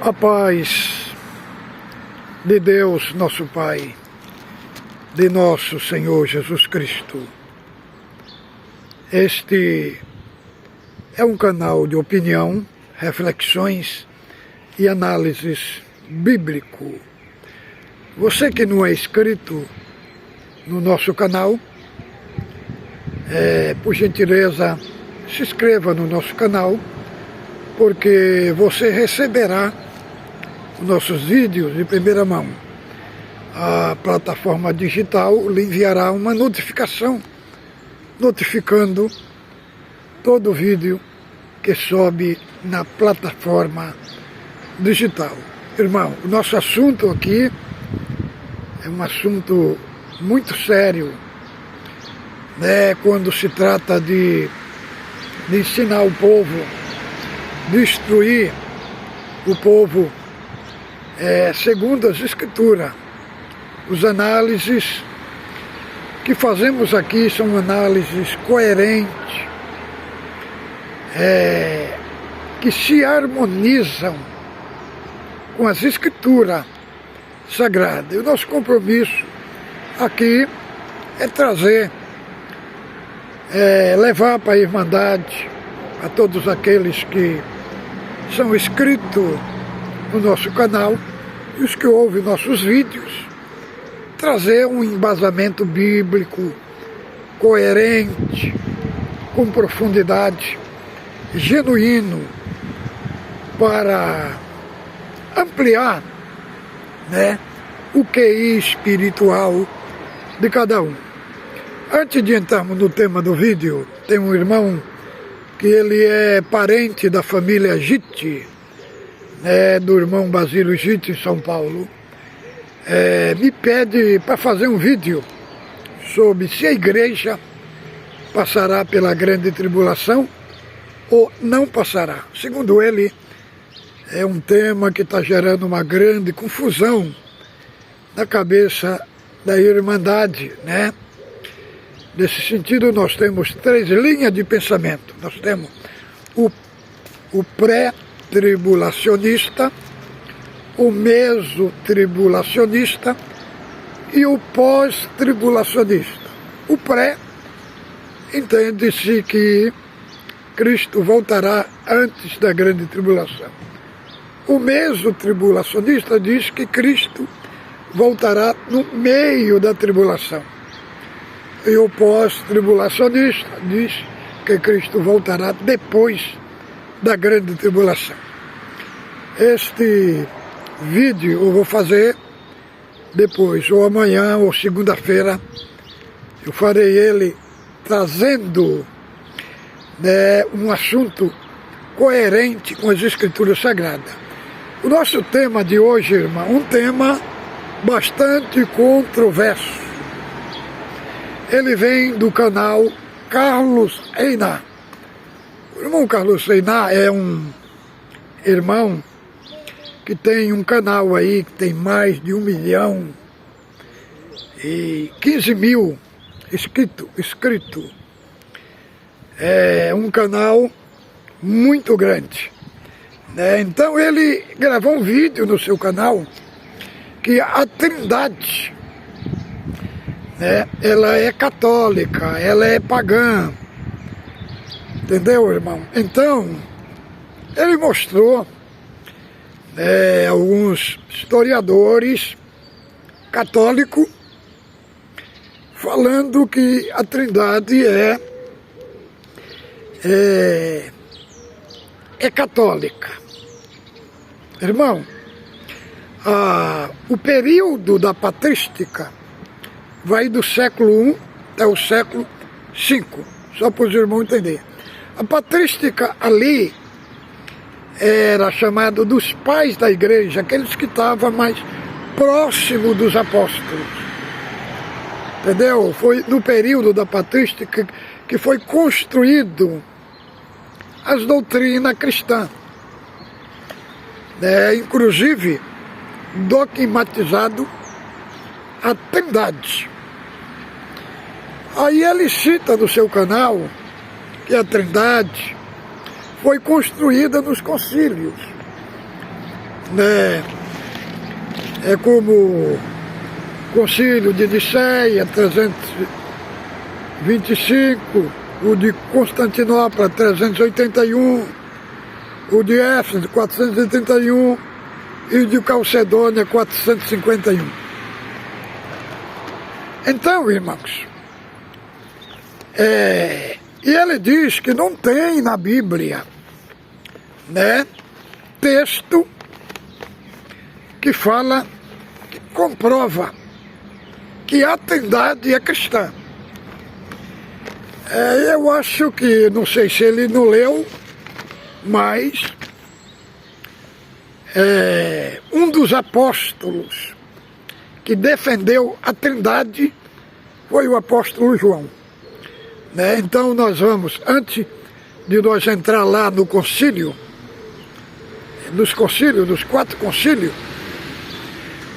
A paz de Deus, nosso Pai, de nosso Senhor Jesus Cristo. Este é um canal de opinião, reflexões e análises bíblico. Você que não é inscrito no nosso canal, por gentileza, se inscreva no nosso canal, porque você receberá os nossos vídeos de primeira mão. A plataforma digital lhe enviará uma notificação, notificando todo vídeo que sobe na plataforma digital. Irmão, o nosso assunto aqui é um assunto muito sério, né? Quando se trata de ensinar o povo, de instruir o povo segundo as Escrituras. Os análises que fazemos aqui são análises coerentes, que se harmonizam com as Escrituras sagradas. E o nosso compromisso aqui é trazer, levar para a Irmandade, a todos aqueles que são inscritos no nosso canal e os que ouvem nossos vídeos, trazer um embasamento bíblico coerente, com profundidade, genuíno, para ampliar, o QI espiritual de cada um. Antes de entrarmos no tema do vídeo, tem um irmão que ele é parente da família Gitti, do irmão Basílio Gitti, em São Paulo, me pede para fazer um vídeo sobre se a igreja passará pela grande tribulação ou não passará. Segundo ele, é um tema que está gerando uma grande confusão na cabeça da Irmandade, Nesse sentido, nós temos 3 linhas de pensamento. Nós temos o pré-tribulacionista, o mesotribulacionista e o pós-tribulacionista. O pré entende-se que Cristo voltará antes da grande tribulação. O mesotribulacionista diz que Cristo voltará no meio da tribulação. E o pós-tribulacionista diz que Cristo voltará depois da grande tribulação. Este vídeo eu vou fazer depois, ou amanhã, ou segunda-feira. Eu farei ele trazendo um assunto coerente com as Escrituras Sagradas. O nosso tema de hoje, irmão, um tema bastante controverso. Ele vem do canal Carlos Einar. O irmão Carlos Einar é um irmão que tem um canal aí que tem mais de 1.015.000 inscritos. É um canal muito grande. Então ele gravou um vídeo no seu canal que a Trindade, ela é católica, ela é pagã. Entendeu, irmão? Então, ele mostrou alguns historiadores católicos falando que a Trindade é católica. Irmão, o período da patrística vai do século I até o século V, só para os irmãos entenderem. A patrística ali era chamado dos pais da igreja, aqueles que estavam mais próximos dos apóstolos. Entendeu? Foi no período da patrística que foi construído as doutrinas cristãs. Inclusive dogmatizado a Trindade. Aí ele cita no seu canal que a Trindade foi construída nos concílios. né? É como o Concílio de Nicéia, 325, o de Constantinopla, 381, o de Éfeso, 431, e o de Calcedônia, 451. Então, irmãos, e ele diz que não tem na Bíblia, né, texto que fala, que comprova que a Trindade é cristã. Eu acho que, não sei se ele não leu, mas um dos apóstolos que defendeu a Trindade foi o apóstolo João. Né? Então nós vamos, antes de nós entrar lá no concílio, nos 4 concílios,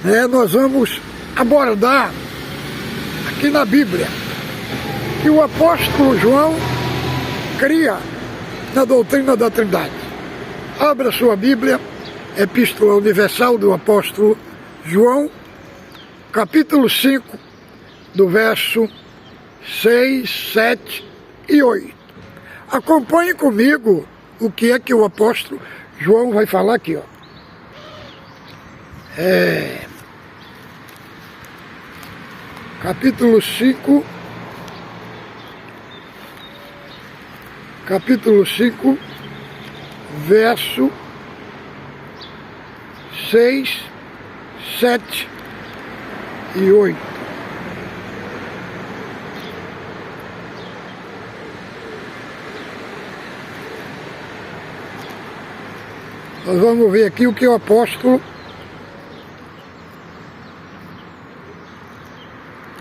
né, nós vamos abordar aqui na Bíblia que o apóstolo João cria na doutrina da Trindade. Abra sua Bíblia, Epístola Universal do apóstolo João, capítulo 5, do verso 6, 7 e 8. Acompanhe comigo o que é que o apóstolo João vai falar aqui, ó. Capítulo 5, verso 6, 7 e 8. Nós vamos ver aqui o que o apóstolo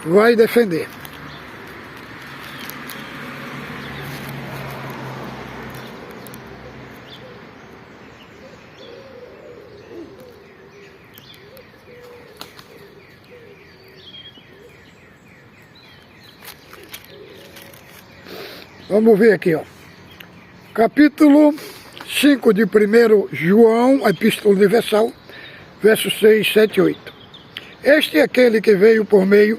vai defender. Vamos ver aqui, ó. Capítulo 5 de 1 João, a Epístola Universal, versos 6, 7 e 8. Este é aquele que veio por meio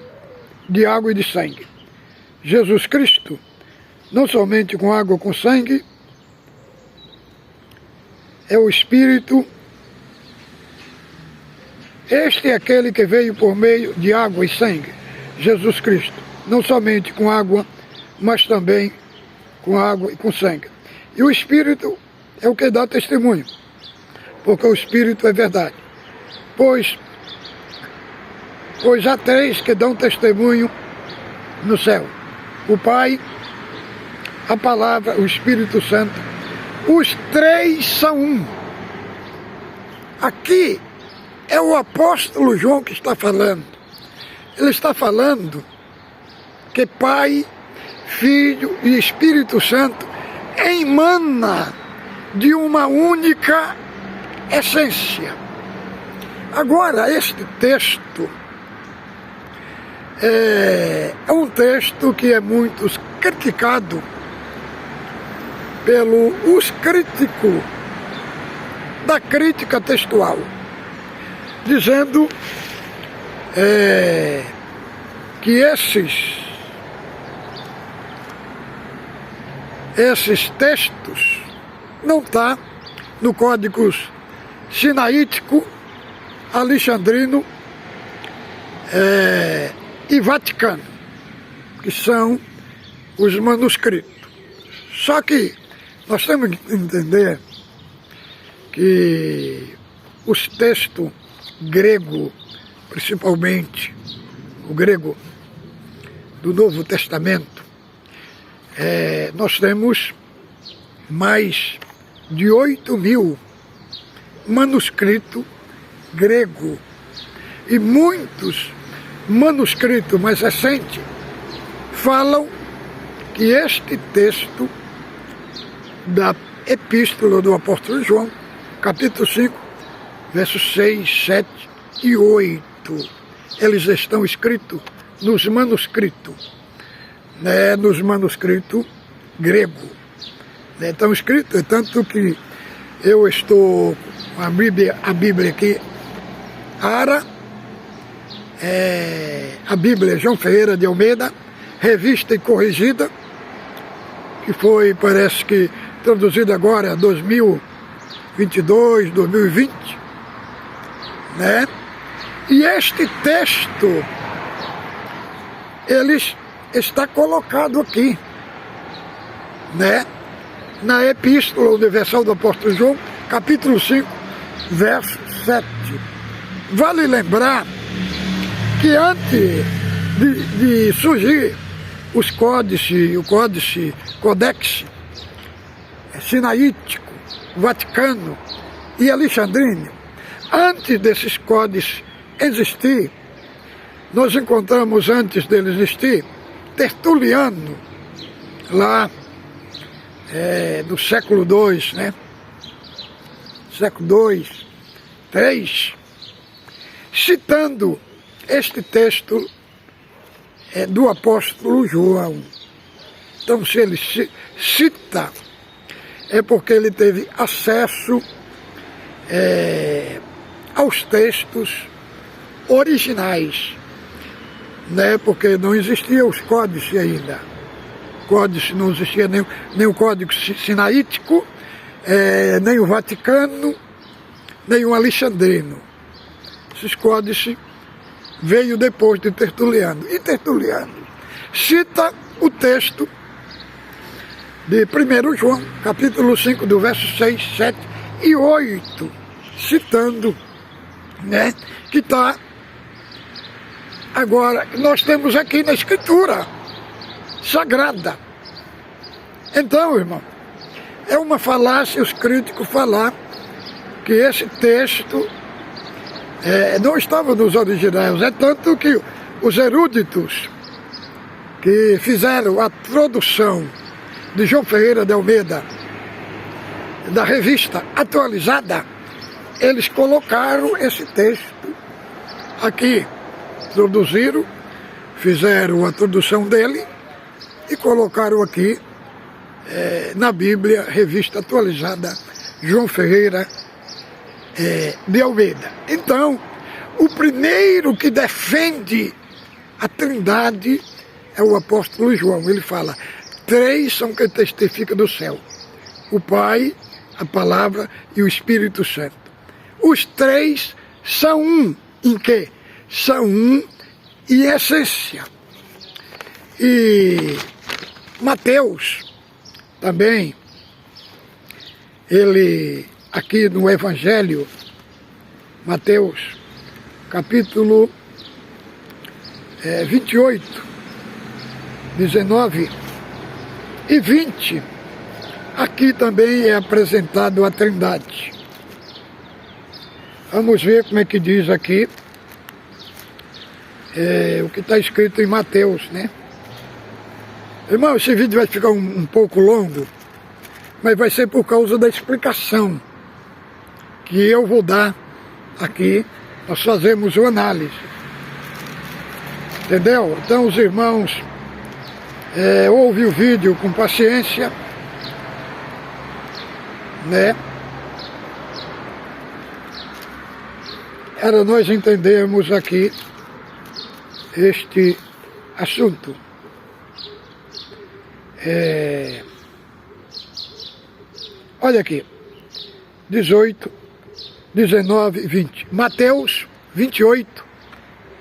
de água e de sangue. Jesus Cristo, não somente com água ou com sangue, é o Espírito. Este é aquele que veio por meio de água e sangue. Jesus Cristo, não somente com água, mas também com água e com sangue. E o Espírito é o que dá testemunho, porque o Espírito é verdade. Pois há 3 que dão testemunho no céu: o Pai, a Palavra, o Espírito Santo. Os 3 são um. Aqui é o apóstolo João que está falando. Ele está falando que Pai, Filho e Espírito Santo emana de uma única essência. Agora, este texto é um texto que é muito criticado pelos críticos da crítica textual, dizendo que esses textos não estão no Código Sinaítico, Alexandrino e Vaticano, que são os manuscritos. Só que nós temos que entender que os textos grego, principalmente o grego do Novo Testamento, nós temos mais de 8.000 manuscritos grego e muitos manuscritos mais recentes falam que este texto da Epístola do Apóstolo João, capítulo 5, versos 6, 7 e 8, eles estão escritos nos manuscritos, nos manuscritos grego. Estão escritos, tanto que eu estou a Bíblia aqui, ARA, a Bíblia João Ferreira de Almeida, revista e corrigida, que foi, parece que, traduzida agora 2022, 2020, né? E este texto, ele está colocado aqui, né? Na Epístola Universal do Apóstolo João, capítulo 5, verso 7. Vale lembrar que antes de surgir os códices, o Codex Sinaítico, Vaticano e Alexandrino, antes desses códices existir, nós encontramos, antes dele existir, Tertuliano, lá do século II, né? Século II, III, citando este texto do apóstolo João. Então, se ele cita, é porque ele teve acesso aos textos originais, né? Porque não existiam os códices ainda. Códice não existia nem o Código Sinaítico, nem o Vaticano, nem o Alexandrino. Esses códices veio depois de Tertuliano. E Tertuliano cita o texto de 1 João, capítulo 5, do verso 6, 7 e 8, citando, né, que está agora, nós temos aqui na Escritura Sagrada. Então, irmão, é uma falácia os críticos falar que esse texto não estava nos originais. É tanto que os eruditos que fizeram a tradução de João Ferreira de Almeida, da revista atualizada, eles colocaram esse texto aqui, traduziram, fizeram a tradução dele e colocaram aqui na Bíblia, revista atualizada, João Ferreira de Almeida. Então, o primeiro que defende a Trindade é o apóstolo João. Ele fala: 3 são que testificam do céu: o Pai, a Palavra e o Espírito Santo. Os 3 são um. Em quê? São um em essência. E Mateus também, ele aqui no Evangelho, Mateus, capítulo 28, 19 e 20, aqui também é apresentado a Trindade. Vamos ver como é que diz aqui o que está escrito em Mateus, né? Irmão, esse vídeo vai ficar um pouco longo, mas vai ser por causa da explicação que eu vou dar aqui. Nós fazemos uma análise, entendeu? Então os irmãos ouvem o vídeo com paciência, né? Para nós entendermos aqui este assunto. Olha aqui, 18, 19 e 20. Mateus 28,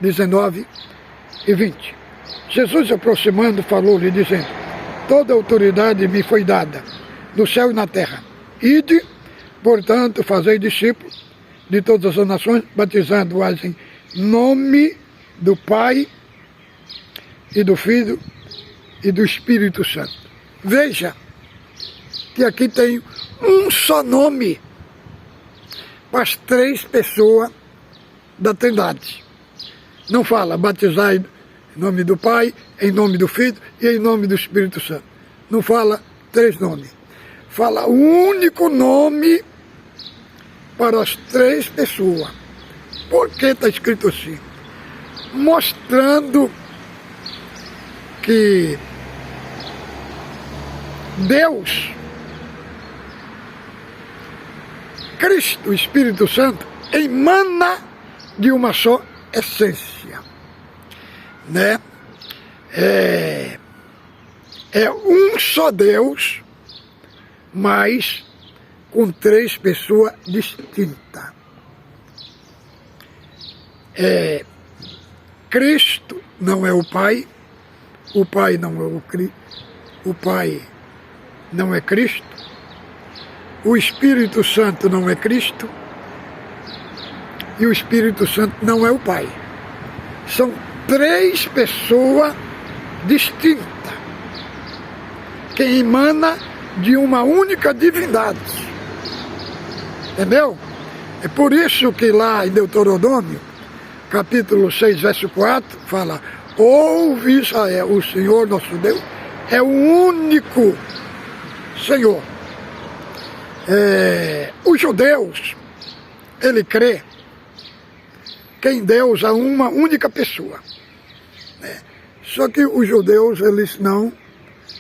19 e 20. Jesus, se aproximando, falou-lhe, dizendo: toda autoridade me foi dada, no céu e na terra. Ide, portanto, fazei discípulos de todas as nações, batizando-as em nome do Pai e do Filho e do Espírito Santo. Veja que aqui tem um só nome para as 3 pessoas da Trindade. Não fala batizar em nome do Pai, em nome do Filho e em nome do Espírito Santo. Não fala 3 nomes. Fala um único nome para as 3 pessoas. Por que está escrito assim? Mostrando que Deus Cristo, o Espírito Santo, emana de uma só essência, né? É um só Deus, mas com três pessoas distintas. Cristo não é o Pai não é o Pai não é Cristo, o Espírito Santo não é Cristo e o Espírito Santo não é o Pai. São três pessoas distintas que emana de uma única divindade. Entendeu? É por isso que lá em Deuteronômio, capítulo 6, verso 4, fala: ouve Israel, o Senhor nosso Deus é o único Senhor. Os judeus, ele crê que em Deus há uma única pessoa. Só que os judeus, eles não,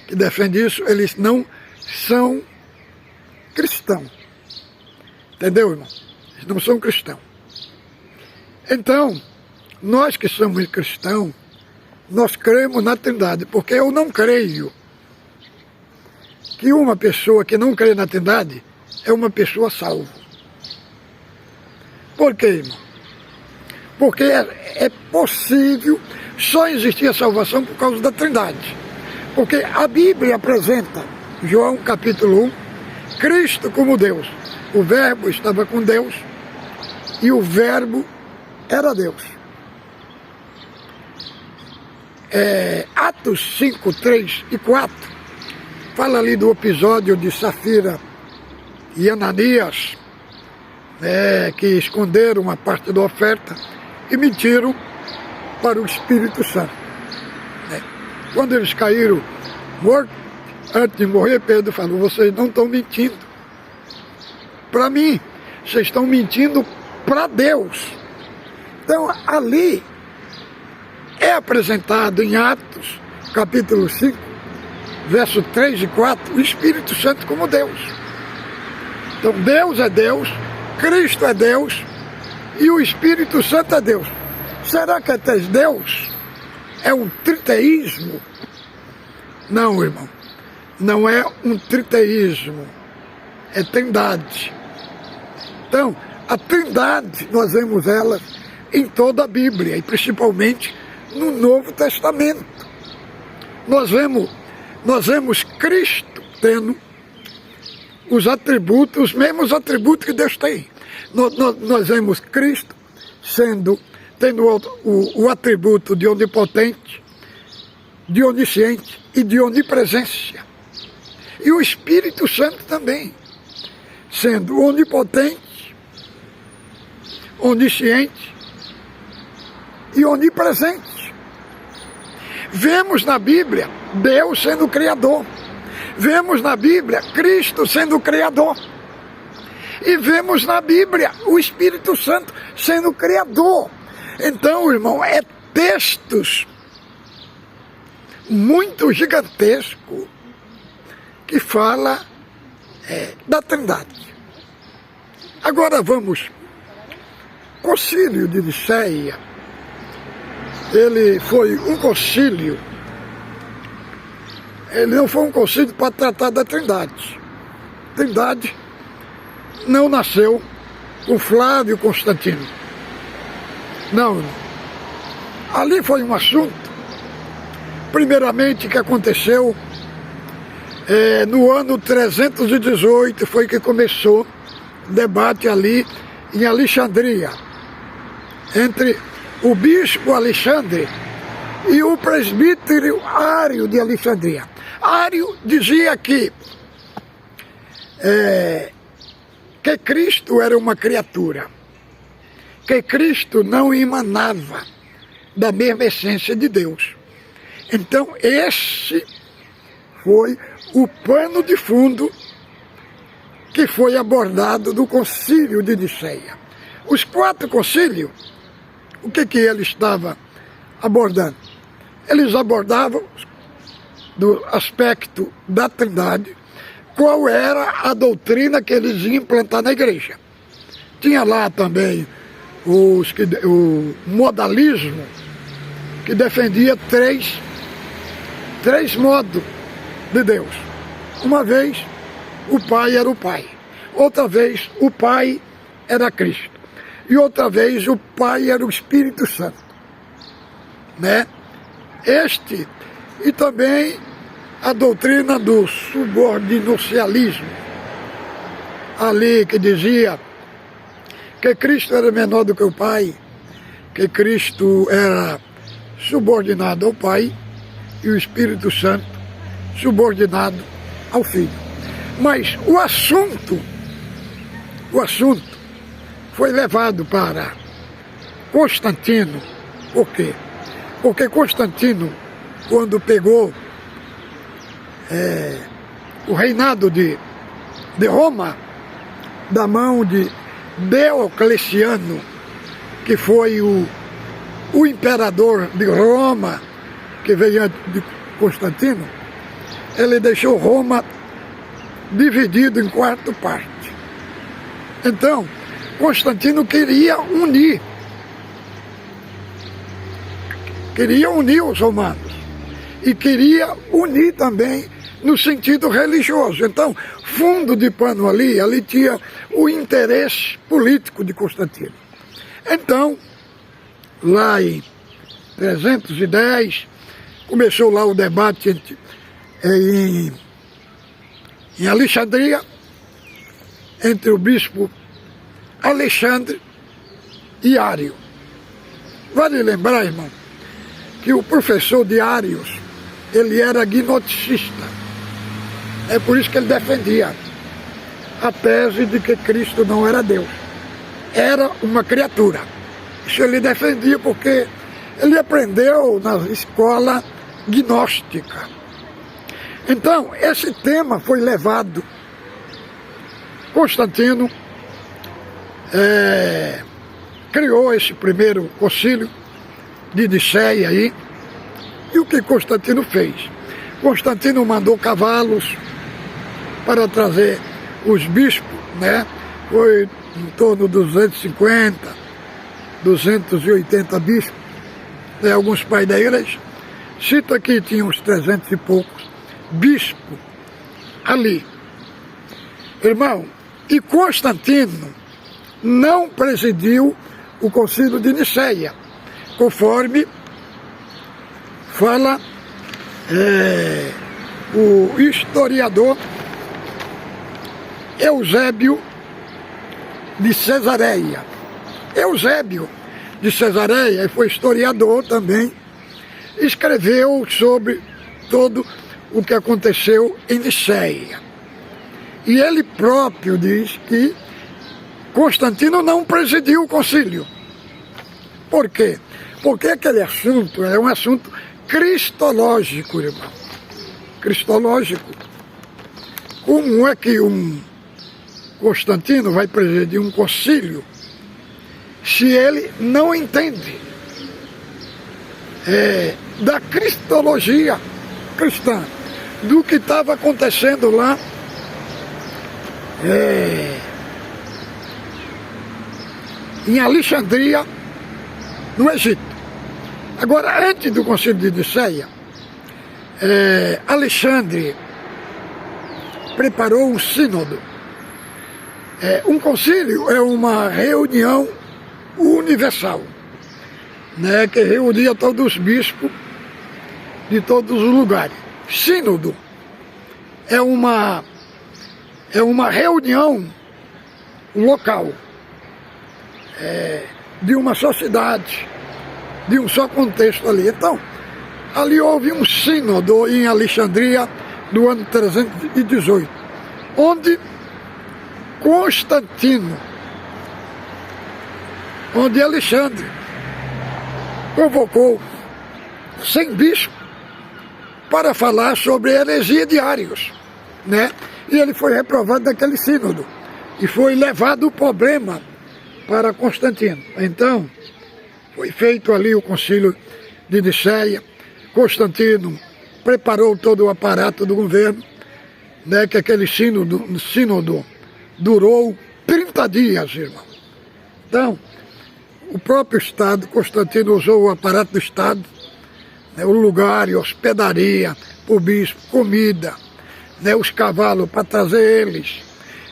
que defendem isso, eles não são cristãos. Entendeu, irmão? Eles não são cristãos. Então, nós que somos cristãos, nós cremos na Trindade, porque eu não creio que uma pessoa que não crê na Trindade é uma pessoa salva. Por quê, irmão? Porque é possível só existir a salvação por causa da Trindade. Porque a Bíblia apresenta, João capítulo 1, Cristo como Deus. O Verbo estava com Deus e o Verbo era Deus. Atos 5, 3 e 4 fala ali do episódio de Safira e Ananias, que esconderam uma parte da oferta e mentiram para o Espírito Santo. Quando eles caíram mortos, antes de morrer, Pedro falou: vocês não estão mentindo para mim, vocês estão mentindo para Deus. Então ali é apresentado em Atos capítulo 5, verso 3 e 4, o Espírito Santo como Deus. Então Deus é Deus, Cristo é Deus e o Espírito Santo é Deus. Será que é Deus? É um triteísmo? Não, irmão. Não é um triteísmo. É trindade. Então, a trindade, nós vemos ela em toda a Bíblia, e principalmente no Novo Testamento. Nós vemos Cristo tendo os atributos, os mesmos atributos que Deus tem. Nós vemos Cristo tendo o atributo de onipotente, de onisciente e de onipresença. E o Espírito Santo também, sendo onipotente, onisciente e onipresente. Vemos na Bíblia Deus sendo Criador. Vemos na Bíblia Cristo sendo Criador. E vemos na Bíblia o Espírito Santo sendo Criador. Então, irmão, textos muito gigantescos que fala da Trindade. Agora vamos. Concílio de Nicéia, ele foi um concílio, ele não foi um concílio para tratar da Trindade. Trindade não nasceu com Flávio Constantino. Não, irmão. Ali foi um assunto, primeiramente, que aconteceu no ano 318, foi que começou o debate ali em Alexandria, entre o bispo Alexandre e o presbítero Ário de Alexandria. Ário dizia que Cristo era uma criatura, que Cristo não emanava da mesma essência de Deus. Então esse foi o pano de fundo que foi abordado do concílio de Nicéia. Os 4 concílios, o que ele estava abordando? Eles abordavam do aspecto da Trindade, qual era a doutrina que eles iam implantar na igreja. Tinha lá também o modalismo, que defendia três modos de Deus. Uma vez o Pai era o Pai, outra vez o Pai era Cristo, e outra vez o Pai era o Espírito Santo, né? E também a doutrina do subordinacionalismo, ali que dizia que Cristo era menor do que o Pai, que Cristo era subordinado ao Pai e o Espírito Santo subordinado ao Filho. Mas o assunto foi levado para Constantino. Por quê? Porque Constantino, quando pegou o reinado de Roma, da mão de Diocleciano, que foi o imperador de Roma, que veio antes de Constantino, ele deixou Roma dividido em 4 partes. Então, Constantino queria unir os romanos e queria unir também no sentido religioso. Então, fundo de pano ali tinha o interesse político de Constantino. Então, lá em 310, começou lá o debate em Alexandria, entre o bispo Alexandre e Ário. Vale lembrar, irmão, que o professor de Ários, ele era gnosticista. É por isso que ele defendia a tese de que Cristo não era Deus, era uma criatura. Isso ele defendia porque ele aprendeu na escola gnóstica. Então, esse tema foi levado. Constantino criou esse primeiro concílio de Nicéia aí. E o que Constantino fez? Constantino mandou cavalos para trazer os bispos, né? Foi em torno de 250, 280 bispos, né? Alguns pais da igreja. Cita que tinha uns 300 e poucos bispos ali. Irmão, e Constantino não presidiu o concílio de Nicéia, conforme fala o historiador Eusébio de Cesareia. Eusébio de Cesareia foi historiador também, escreveu sobre todo o que aconteceu em Nicéia. E ele próprio diz que Constantino não presidiu o concílio. Por quê? Porque aquele assunto é um assunto cristológico, irmão. Cristológico. Como é que um Constantino vai presidir um concílio se ele não entende da cristologia cristã, do que estava acontecendo lá em Alexandria, no Egito. Agora, antes do concílio de Nicéia, Alexandre preparou um sínodo. Um concílio é uma reunião universal, né, que reunia todos os bispos de todos os lugares. Sínodo é uma reunião local, de uma só cidade, de um só contexto ali. Então, ali houve um sínodo em Alexandria do ano 318, onde Constantino, onde Alexandre convocou 100 bispos para falar sobre a heresia de Ários, né? E ele foi reprovado daquele sínodo e foi levado o problema para Constantino. Então, foi feito ali o concílio de Nicéia. Constantino preparou todo o aparato do governo, né, que aquele sínodo durou 30 dias, irmão. Então, o próprio Estado, Constantino usou o aparato do Estado, né, o lugar e hospedaria para o bispo, comida, né, os cavalos para trazer eles.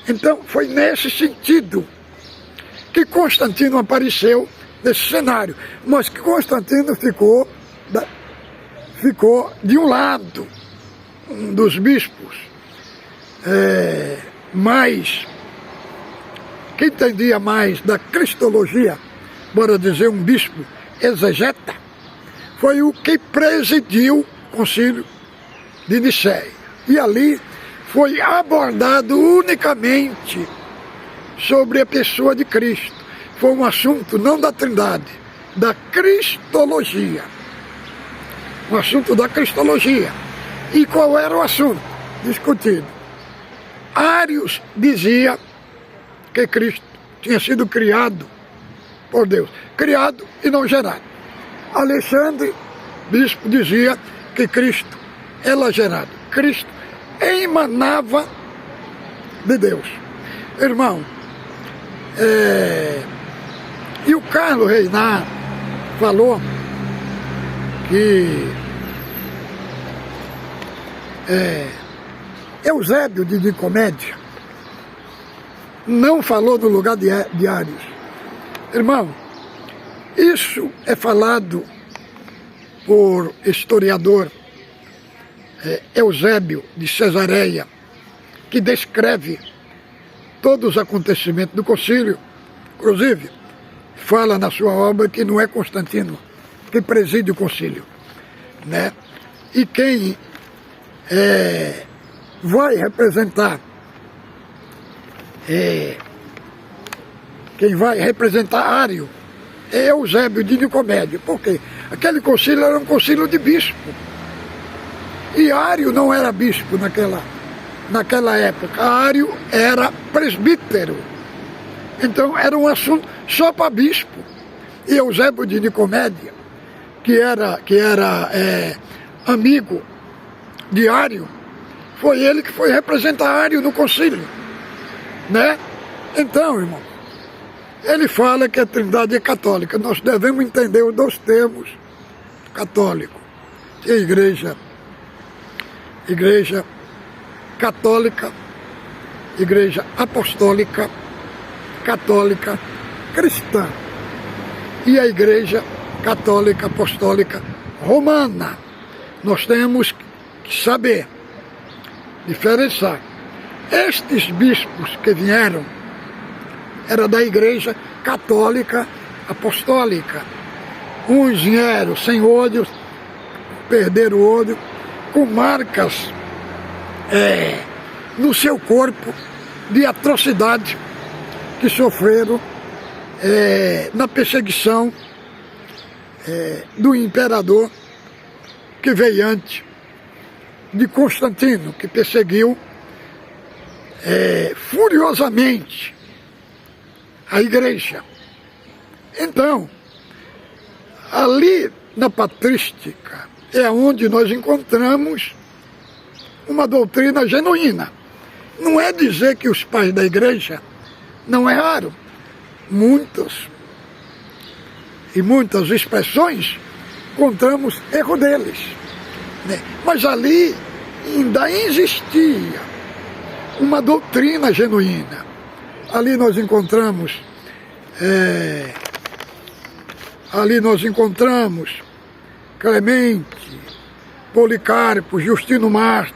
Então, foi nesse sentido que Constantino apareceu nesse cenário. Mas que Constantino ficou de um lado, um dos bispos, que entendia mais da cristologia, bora dizer um bispo exegeta, foi o que presidiu o concílio de Nicéia. E ali foi abordado unicamente sobre a pessoa de Cristo. Foi um assunto não da Trindade, da cristologia. Um assunto da cristologia. E qual era o assunto discutido? Ários dizia que Cristo tinha sido criado por Deus. Criado e não gerado. Alexandre, bispo, dizia que Cristo era gerado. Cristo emanava de Deus. Irmão, e o Carlos Reinar falou que Eusébio de Nicomédia não falou no lugar de Ares. Irmão, isso é falado por historiador Eusébio de Cesareia, que descreve todos os acontecimentos do concílio. Inclusive, fala na sua obra que não é Constantino que preside o concílio, né? E quem vai representar Ário é Eusébio de Nicomédia, porque aquele concílio era um concílio de bispo. E Ário não era bispo naquela época. Ário era presbítero. Então era um assunto só para bispo. E Eusébio de Nicomédia, que era amigo de Ário, foi ele que foi representar Ário no concílio, né? Então, irmão, ele fala que a Trindade é católica. Nós devemos entender os dois termos católico. Que é igreja católica, igreja apostólica, católica, cristã. E a igreja católica, apostólica, romana. Nós temos que saber diferenciar. Estes bispos que vieram era da igreja católica apostólica. Uns vieram sem olhos, perderam o olho, com marcas no seu corpo de atrocidade que sofreram na perseguição do imperador que veio antes de Constantino, que perseguiu furiosamente a igreja. Então, ali na patrística é onde nós encontramos uma doutrina genuína. Não é dizer que os pais da igreja não erraram. Muitas expressões encontramos erro deles, né? Mas ali ainda existia uma doutrina genuína. Ali nós encontramos Clemente, Policarpo, Justino Marte,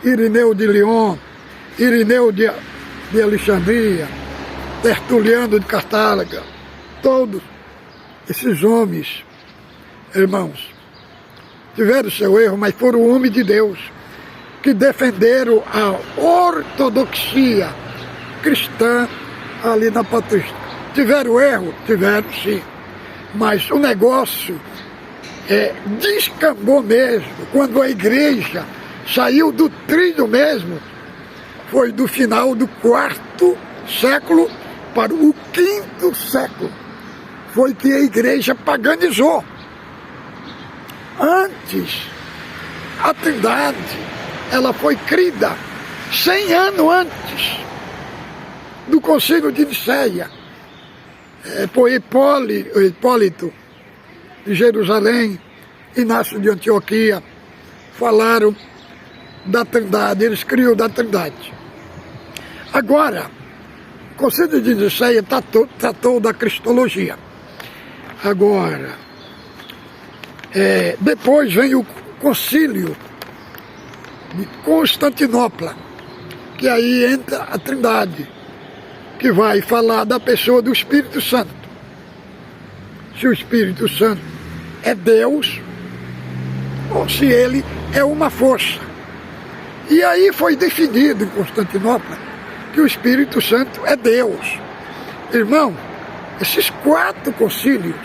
Irineu de Lyon, Irineu de Alexandria, Tertuliano de Cartago. Todos esses homens, irmãos, tiveram seu erro, mas foram homens de Deus, que defenderam a ortodoxia cristã ali na patrística. Tiveram erro? Tiveram, sim. Mas o negócio descambou mesmo. Quando a igreja saiu do trilho mesmo, foi do final do 4º século para o 5º século. Foi que a igreja paganizou. Antes, a Trindade, ela foi crida 100 anos antes do concílio de Nicéia. por Hipólito de Jerusalém, Inácio de Antioquia, falaram da Trindade, eles criam da Trindade. Agora, o Concílio de Nicéia tratou da Cristologia. Agora, depois vem o Concílio de Constantinopla, que aí entra a Trindade, que vai falar da pessoa do Espírito Santo. Se o Espírito Santo é Deus, ou se ele é uma força. E aí foi definido em Constantinopla que o Espírito Santo é Deus. Irmão, esses 4 concílios,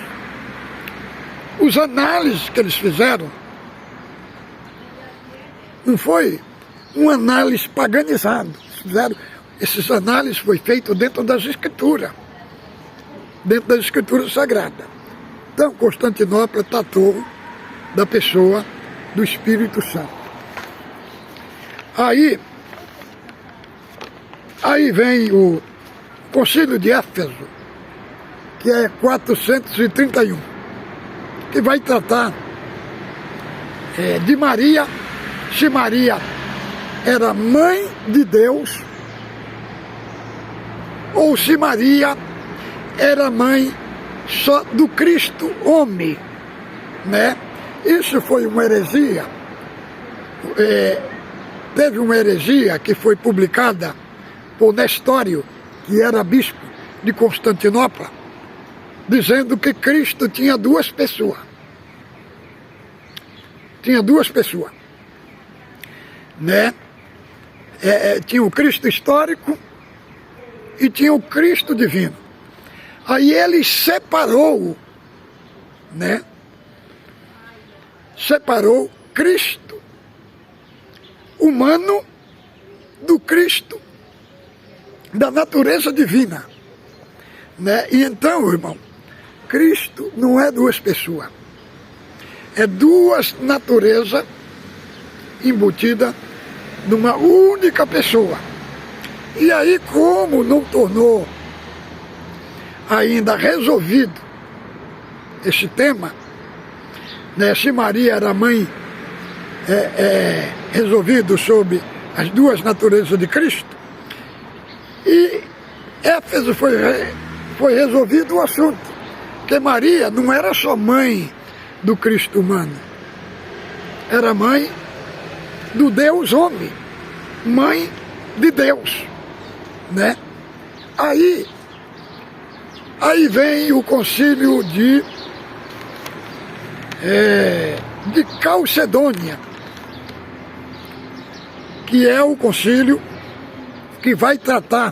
os análises que eles fizeram, não foi uma análise paganizada. Esses análises foi feito dentro das Escrituras, dentro das Escrituras Sagradas. Então, Constantinopla tratou da pessoa do Espírito Santo. Aí vem o Concílio de Éfeso, que é 431, que vai tratar de Maria, se Maria era mãe de Deus, ou se Maria era mãe só do Cristo homem, né? Isso foi uma heresia. Teve uma heresia que foi publicada por Nestório, que era bispo de Constantinopla, dizendo que Cristo tinha 2 pessoas. Tinha 2 pessoas, né? Tinha o Cristo histórico e tinha o Cristo divino. Aí ele separou, né? Separou Cristo humano do Cristo da natureza divina, né? E então, irmão, Cristo não é 2 pessoas, é 2 naturezas embutidas numa única pessoa. E aí, como não tornou ainda resolvido esse tema, né? Se Maria era mãe, resolvido sobre as 2 naturezas de Cristo, e Éfeso foi resolvido o assunto, que Maria não era só mãe do Cristo humano, era mãe do Deus homem, mãe de Deus, né? Aí vem o concílio de Calcedônia, que é o concílio que vai tratar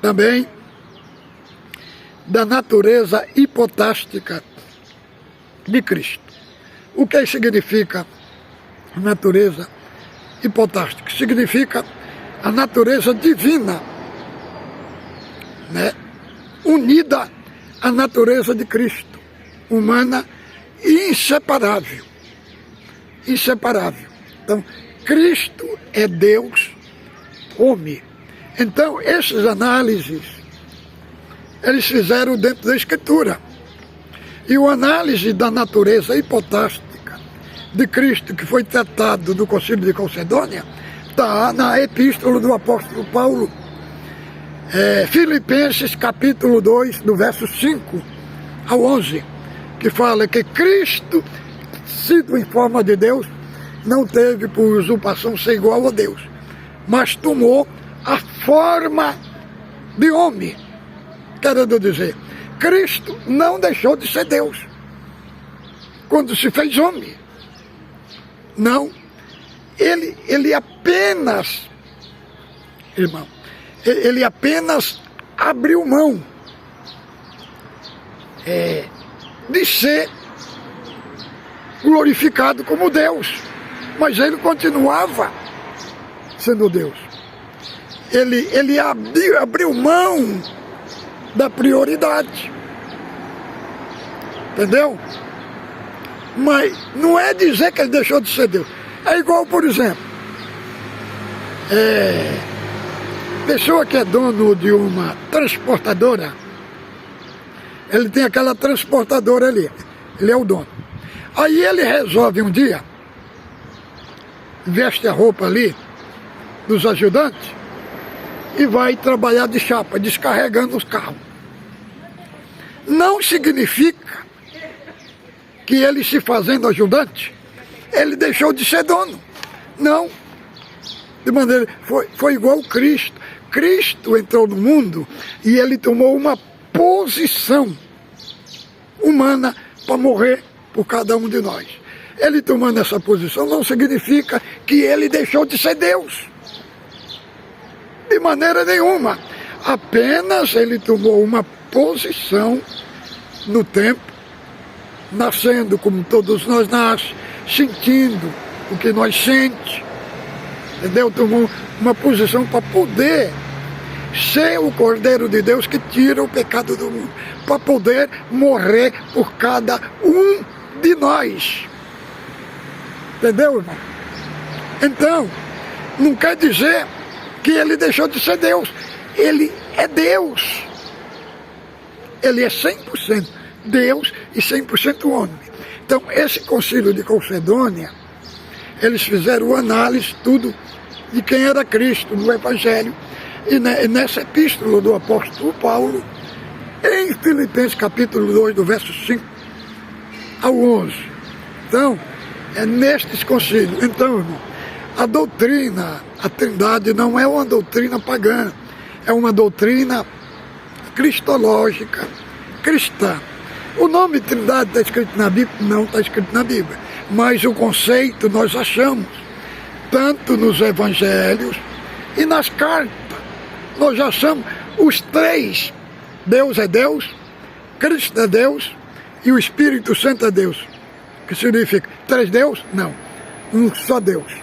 também da natureza hipotástica de Cristo. O que significa natureza hipotástica? Significa a natureza divina, né? Unida à natureza de Cristo, humana e inseparável. Inseparável. Então, Cristo é Deus, homem. Então, essas análises, eles fizeram dentro da Escritura. E a análise da natureza hipotástica de Cristo, que foi tratado no Concílio de Calcedônia, está na epístola do apóstolo Paulo, Filipenses capítulo 2, do verso 5 ao 11, que fala que Cristo, sido em forma de Deus, não teve por usurpação ser igual a Deus, mas tomou a forma de homem. Querendo dizer, Cristo não deixou de ser Deus quando se fez homem. Não, ele apenas, irmão, ele apenas abriu mão de ser glorificado como Deus, mas ele continuava sendo Deus. Ele abriu mão da prioridade, entendeu? Mas não é dizer que ele deixou de ser Deus. É igual, por exemplo, pessoa que é dono de uma transportadora, Ele tem aquela transportadora ali, ele é o dono. Aí ele resolve um dia, veste a roupa ali dos ajudantes e vai trabalhar de chapa, descarregando os carros. Não significa que ele, se fazendo ajudante, ele deixou de ser dono. Não. De maneira, foi igual Cristo. Cristo entrou no mundo e ele tomou uma posição humana para morrer por cada um de nós. Ele tomando essa posição não significa que ele deixou de ser Deus. De maneira nenhuma. Apenas ele tomou uma posição no tempo, nascendo como todos nós nascemos, sentindo o que nós sentimos, entendeu? Tomou uma posição para poder ser o Cordeiro de Deus que tira o pecado do mundo, para poder morrer por cada um de nós. Entendeu, irmão? Então, não quer dizer que ele deixou de ser Deus. Ele é Deus. Ele é 100% Deus e 100% homem. Então, esse concílio de Calcedônia, eles fizeram análise, tudo, de quem era Cristo no Evangelho. E nessa epístola do apóstolo Paulo, em Filipenses capítulo 2, do verso 5 ao 11. Então, é nestes concílios. Então, irmão, a doutrina, a Trindade não é uma doutrina pagã, é uma doutrina cristológica, cristã. O nome Trindade está escrito na Bíblia? Não está escrito na Bíblia. Mas o conceito nós achamos, tanto nos evangelhos e nas cartas. Nós achamos os três. Deus é Deus, Cristo é Deus e o Espírito Santo é Deus. Que significa três Deus? Não, um só Deus.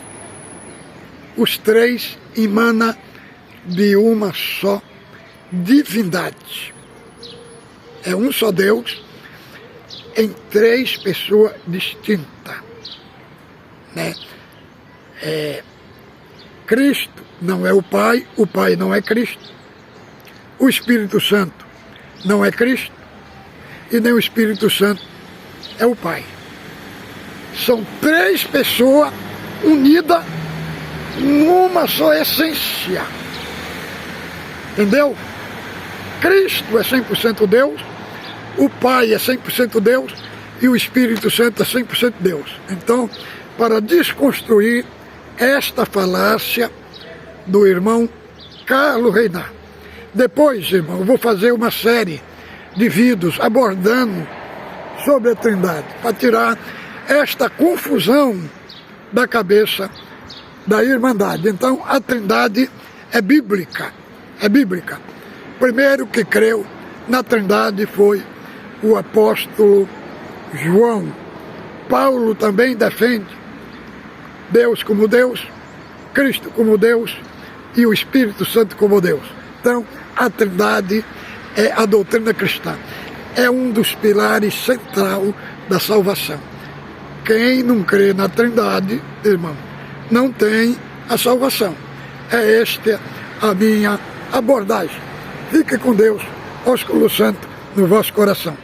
Os três emanam de uma só divindade. É um só Deus em três pessoas distintas. Né? Cristo não é o Pai não é Cristo. O Espírito Santo não é Cristo e nem o Espírito Santo é o Pai. São três pessoas unidas numa só essência. Entendeu? Cristo é 100% Deus, o Pai é 100% Deus e o Espírito Santo é 100% Deus. Então, para desconstruir esta falácia do irmão Carlos Reinaldo. Depois, irmão, eu vou fazer uma série de vídeos abordando sobre a Trindade, para tirar esta confusão da cabeça da Irmandade. Então, a Trindade é bíblica, é bíblica. Primeiro que creu na Trindade foi o apóstolo João. Paulo também defende Deus como Deus, Cristo como Deus e o Espírito Santo como Deus. Então, a Trindade é a doutrina cristã. É um dos pilares centrais da salvação. Quem não crê na Trindade, irmão, não tem a salvação. É esta a minha abordagem. Fique com Deus, ósculo santo no vosso coração.